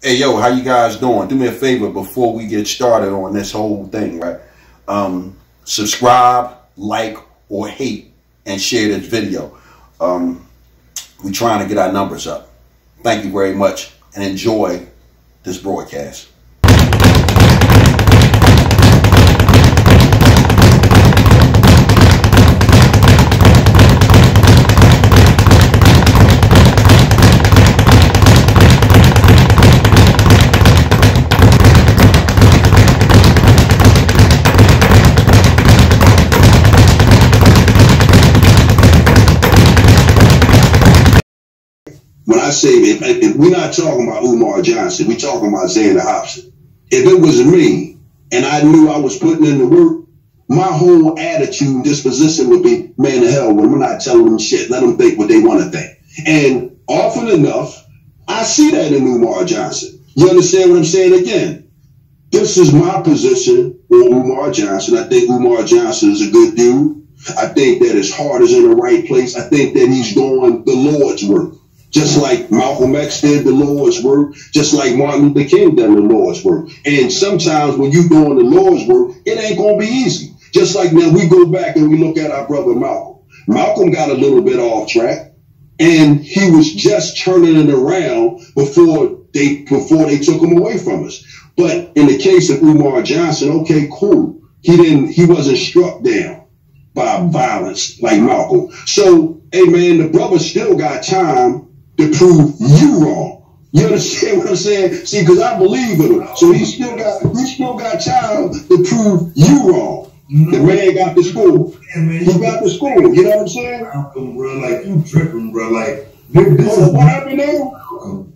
Hey, yo, how you guys doing? Do me a favor before we get started on this whole thing, right? Subscribe, like, or hate, and share this video. We're trying to get our numbers up. Thank you very much, and enjoy this broadcast. When I say, if we're not talking about Umar Johnson, we're talking about Xander Hobson. If it was me and I knew I was putting in the work, my whole attitude, disposition would be, man, the hell with them. I'm not telling them shit. Let them think what they want to think. And often enough, I see that in Umar Johnson. You understand what I'm saying? Again, this is my position on Umar Johnson. I think Umar Johnson is a good dude. I think that his heart is in the right place. I think that he's doing the Lord's work. Just like Malcolm X did the Lord's work, just like Martin Luther King did the Lord's work. And sometimes when you're doing the Lord's work, it ain't going to be easy. Just like now we go back and we look at our brother Malcolm. Malcolm got a little bit off track, and he was just turning it around before they took him away from us. But in the case of Umar Johnson, okay, cool. He wasn't struck down by violence like Malcolm. So, hey man, the brother still got time to prove you wrong. You understand what I'm saying? See, because I believe in him. So he still got time to prove you wrong. The man got the school. He got the school. You know what I'm saying? Malcolm, bro, like you tripping, bro. Like this is what happened now.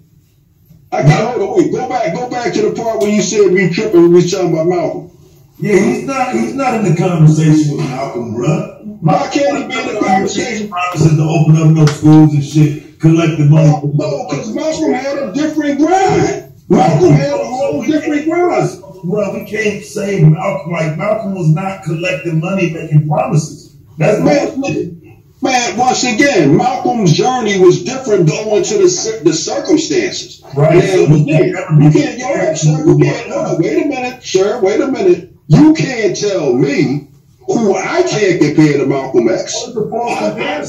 I can't hold on. Wait, go back to the part where you said we tripping when we talking about Malcolm. Yeah, he's not in the conversation with Malcolm, bro. Why can't he be in the conversation? Promises to open up no schools and shit, collect the money. No, because Malcolm had a different grind. Malcolm had a whole different grind. Bro, we can't say Malcolm, like Malcolm was not collecting money, making promises. That's man, once again, Malcolm's journey was different going to the circumstances. Right. Now, you can't, wait a minute, sir, wait a minute. You can't tell me who I can't compare to Malcolm X.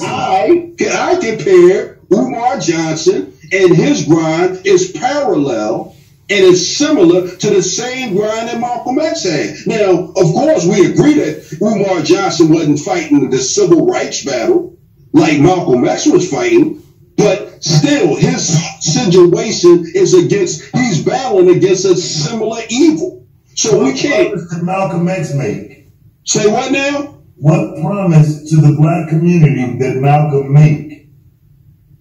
I compare Umar Johnson, and his grind is parallel and is similar to the same grind that Malcolm X had. Now, of course, we agree that Umar Johnson wasn't fighting the civil rights battle like Malcolm X was fighting, but still, his situation is he's battling against a similar evil. So we can't. What promise did Malcolm X make? Say what now? What promise to the black community did Malcolm make?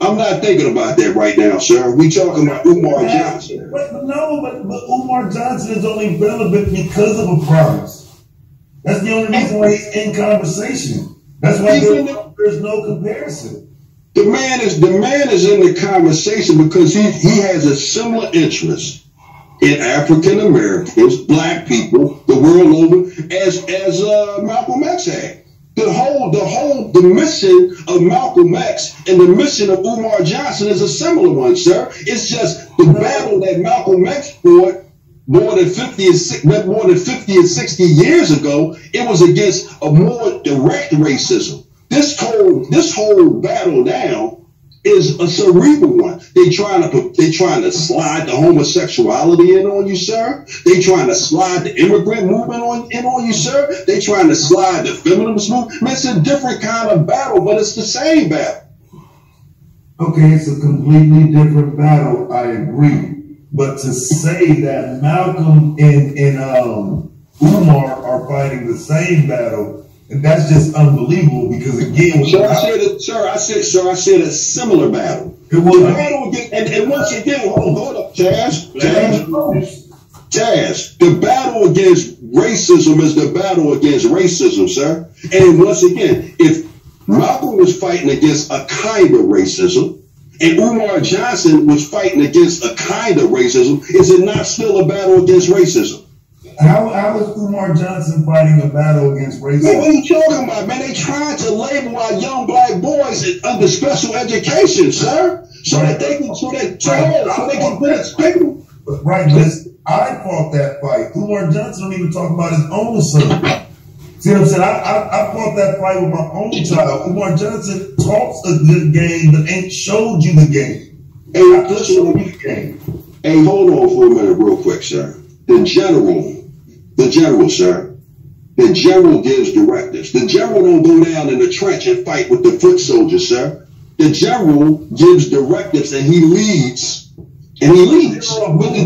I'm not thinking about that right now, sir. We talking about Umar Johnson. But Umar Johnson is only relevant because of a promise. That's the only reason why he's in conversation. That's why there's no comparison. The man is in the conversation because he has a similar interest in African Americans, black people, the world over, as Malcolm X had. The mission of Malcolm X and the mission of Umar Johnson is a similar one, sir. It's just the battle that Malcolm X fought more than 50 or 60 years ago. It was against a more direct racism. This whole battle now is a cerebral one. They trying to slide the homosexuality in on you, sir. They trying to slide the immigrant movement in on you, sir. They trying to slide the feminist movement. It's a different kind of battle, but it's the same battle. Okay, it's a completely different battle. I agree, but to say that Malcolm and Umar are fighting the same battle, and that's just unbelievable because again, I said a similar battle. It was a battle against, and once again, hold up, Taz. The battle against racism is the battle against racism, sir. And once again, if Malcolm was fighting against a kind of racism, and Umar Johnson was fighting against a kind of racism, is it not still a battle against racism? How is Umar Johnson fighting a battle against racism? Man, what are you talking about, man? They trying to label our young black boys under special education, sir, so that they can, so they can Right, listen, I fought that fight. Umar Johnson don't even talk about his own son. See what I'm saying? I fought that fight with my own child. Umar Johnson talks a good game, but ain't showed you the game. Hey, hey, hold on for a minute real quick, sir. The general, sir. The general gives directives. The general don't go down in the trench and fight with the foot soldiers, sir. The general gives directives and he leads. And he leads. But the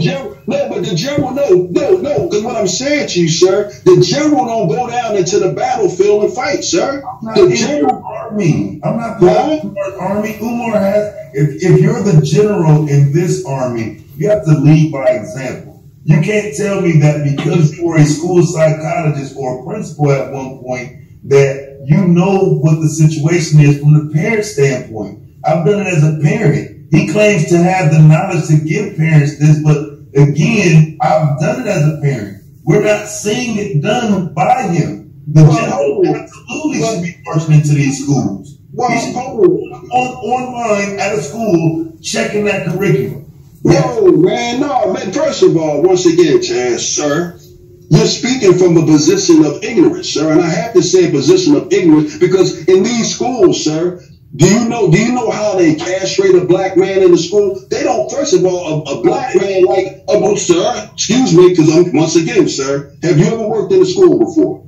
general, no, because what I'm saying to you, sir, the general don't go down into the battlefield and fight, sir. I'm not the general army. I'm not the army. Umar has, if you're the general in this army, you have to lead by example. You can't tell me that because you were a school psychologist or a principal at one point that you know what the situation is from the parent standpoint. I've done it as a parent. He claims to have the knowledge to give parents this, but again, I've done it as a parent. We're not seeing it done by him. The general absolutely should be marching into these schools. He should be online at a school checking that curriculum. No, man. First of all, once again, TAZ, sir, you're speaking from a position of ignorance, sir. And I have to say a position of ignorance because in these schools, sir, do you know how they castrate a black man in the school? They don't, first of all, a black man like, sir, excuse me, because once again, sir, have you ever worked in a school before?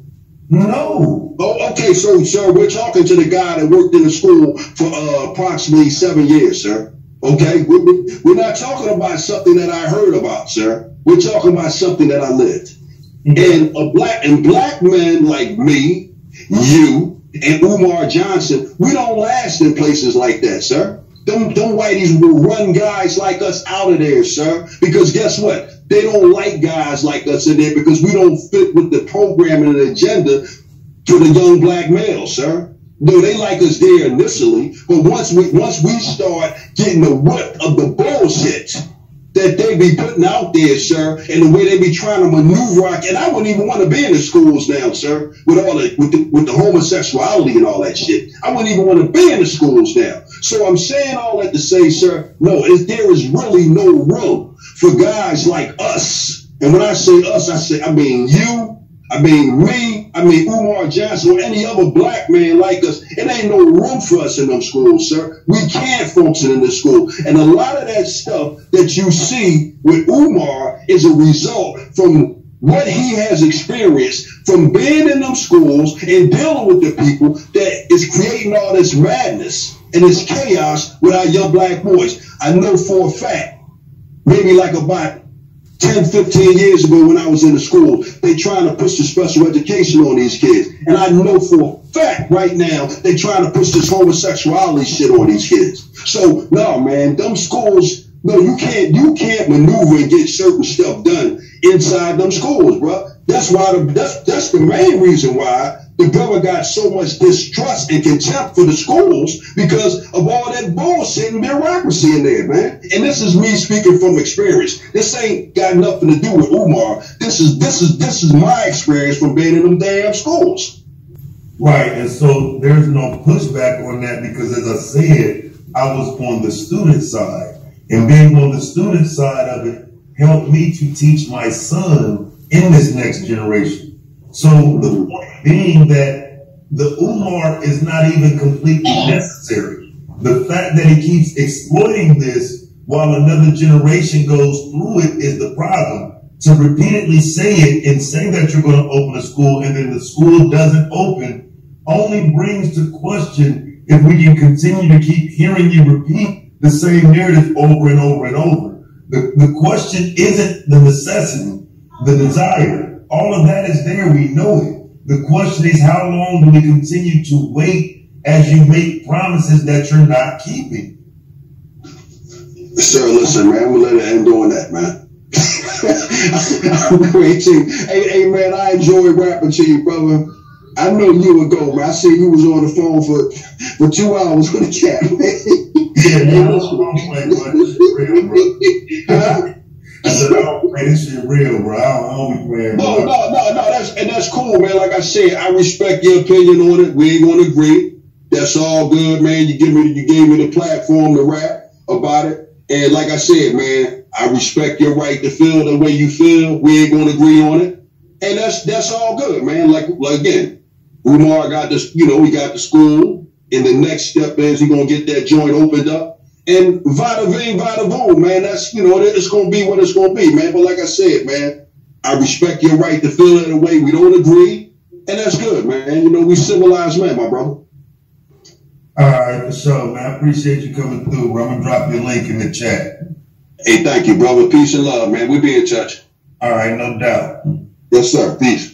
No. Oh, okay, so, sir, we're talking to the guy that worked in the school for approximately 7 years, sir. Okay, we're not talking about something that I heard about, sir. We're talking about something that I lived. And black men like me, you, and Umar Johnson, we don't last in places like that, sir. Them whiteys will run guys like us out of there, sir. Because guess what? They don't like guys like us in there because we don't fit with the program and the agenda for the young black male, sir. No, they like us there initially, but once we start getting the whip of the bullshit that they be putting out there, sir, and the way they be trying to maneuver, and I wouldn't even want to be in the schools now, sir, with all with the homosexuality and all that shit. I wouldn't even want to be in the schools now. So I'm saying all that to say, sir, no, there is really no room for guys like us. And when I say us, I mean you, I mean me, I mean Umar Johnson, or any other black man like us. It ain't no room for us in them schools, sir. We can't function in the school. And a lot of that stuff that you see with Umar is a result from what he has experienced from being in them schools and dealing with the people that is creating all this madness and this chaos with our young black boys. I know for a fact, maybe like about 10, 15 years ago when I was in the school, they trying to push the special education on these kids. And I know for a fact right now, they trying to push this homosexuality shit on these kids. So, no, man, them schools, no, you can't maneuver and get certain stuff done inside them schools, bro. That's why that's the main reason why the brother got so much distrust and contempt for the schools because of all that bullshit and bureaucracy in there, man. And this is me speaking from experience. This ain't got nothing to do with Umar. This is my experience from being in them damn schools. Right, and so there's no pushback on that because, as I said, I was on the student side, and being on the student side of it helped me to teach my son in this next generation. So the point being that the Umar is not even completely necessary. The fact that he keeps exploiting this while another generation goes through it is the problem. To repeatedly say it and say that you're going to open a school and then the school doesn't open only brings to question if we can continue to keep hearing you repeat the same narrative over and over and over. The question isn't the necessity, the desire. All of that is there. We know it. The question is, how long do we continue to wait as you make promises that you're not keeping? Sir, listen, man, we'll let it end doing that, man. I'm great, too. Hey, man, I enjoy rapping to you, brother. I know you ago, man. I see you was on the phone for 2 hours with a cat, man. Yeah, man, I don't play this shit real, bro. Huh? I said, I don't play this shit real, bro. I don't be playing. No, that's cool, man. Like I said, I respect your opinion on it. We ain't gonna agree. That's all good, man. You gave me the platform to rap about it. And like I said, man, I respect your right to feel the way you feel. We ain't gonna agree on it. And that's all good, man. Like again, Umar got this, he got the school, and the next step is he gonna get that joint opened up. And vada ving, vada voom, man. That's it's gonna be what it's gonna be, man. But like I said, man, I respect your right to feel it in a way we don't agree, and that's good, man. We civilized men, my brother. All right, for sure, man. I appreciate you coming through, bro. I'm gonna drop your link in the chat. Hey, thank you, brother. Peace and love, man. We'll be in touch. All right, no doubt. Yes, sir. Peace.